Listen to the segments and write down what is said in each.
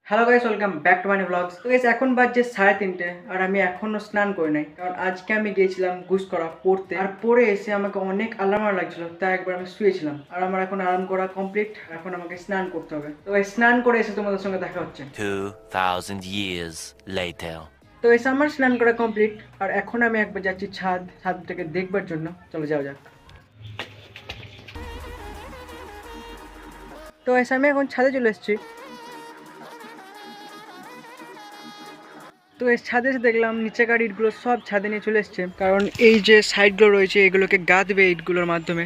Hello guys, welcome back to my blogs. তো guys এখন বাজে 3:30 আর আমি এখনো স্নান করি নাই, কারণ আজকে আমি গিয়েছিলাম গুস করা পড়তে। আর পরে এসে আমাকে অনেক আরাম লাগছিল, তাই একবার আমি শুয়েছিলাম। আর আমার এখন আরাম করা কমপ্লিট, এখন আমাকে স্নান করতে হবে। তো গাইস স্নান করে এসে তোমাদের সঙ্গে দেখা হচ্ছে 2000 years later. তো এসে আমার স্নান করা কমপ্লিট, আর এখন আমি একবার যাচ্ছি ছাদটাকে দেখবার জন্য। চলো যাও যাক। তো এসে আমি এখন ছাদে চলে এসেছি। তো এই ছাদে এসে দেখলাম নিচেকার ইটগুলো সব ছাদে নিয়ে চলে এসছে, কারণ এই যে সাইডগুলো রয়েছে এগুলোকে গাঁথবে ইটগুলোর মাধ্যমে।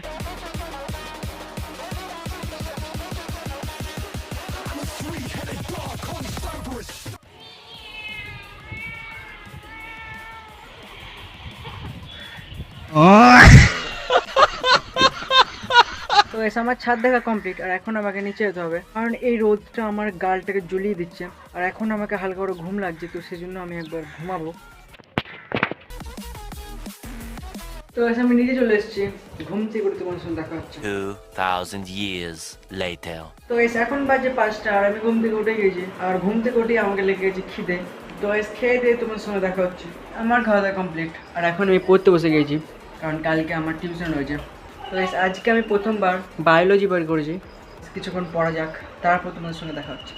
তো এসে আমার ছাদ দেখা কমপ্লিট, আর এখন আমাকে নিচে যেতে হবে, কারণ এই রোদটা আমার গালটাকে জ্বলিয়ে দিচ্ছে। আর এখন আমাকে হালকা করে ঘুম লাগছে, তো সেজন্য আমি একবার ঘুমাবো। তো এসে আমি নিচে চলে এসেছি, ঘুম থেকে করে তোমার সঙ্গে দেখা হচ্ছে 2000 years later. তো এসে এখন বাজে 5টা, আর আমি ঘুম থেকে উঠে গেছি। আর ঘুম থেকে উঠে আমাকে লেগে গেছে খিদে। তো এসে খেয়ে দিয়ে তোমার সঙ্গে দেখা হচ্ছে। আমার খাওয়া দাওয়া কমপ্লিট, আর এখন আমি পড়তে বসে গেছি, কারণ কালকে আমার টিউশন রয়েছে। তো আজকে আমি প্রথমবার বায়োলজি বের করেছি। কিছুক্ষণ পড়া যাক, তারপর তোমাদের সঙ্গে দেখা হচ্ছে।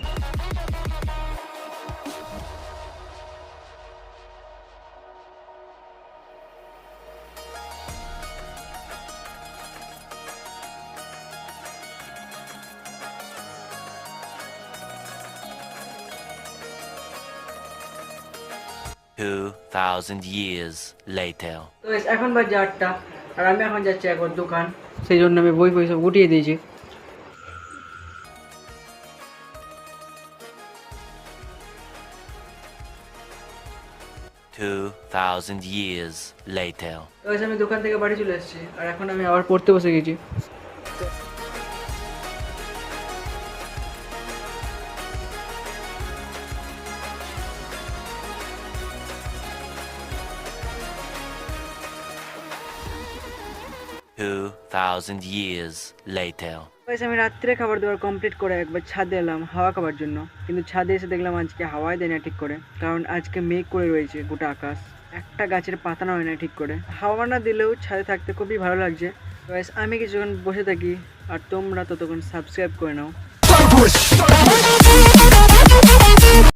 Two thousand years later. তো এখন বাজে 8টা, আর আমি এখন যাচ্ছি একবার দোকান। সেই জন্য আমি বই সব গুটিয়ে দিয়েছি। 2000 years later. তো আমি দোকান থেকে বাড়ি চলে এসেছি, আর এখন আমি আবার পড়তে বসে গেছি। 2000 years later. আমি রাত্রে খাবার দাবার কমপ্লিট করে একবার ছাদে এলাম হাওয়া খাবার জন্য, কিন্তু ছাদে এসে দেখলাম আজকে হাওয়াই দেয় না ঠিক করে, কারণ আজকে মেঘ করে রয়েছে গোটা আকাশ। একটা গাছের পাতা নয় না ঠিক করে। হাওয়া না দিলেও ছাদে থাকতে খুবই ভালো লাগছে। তো আমি কিছুক্ষণ বসে থাকি, আর তোমরা ততক্ষণ সাবস্ক্রাইব করে নাও।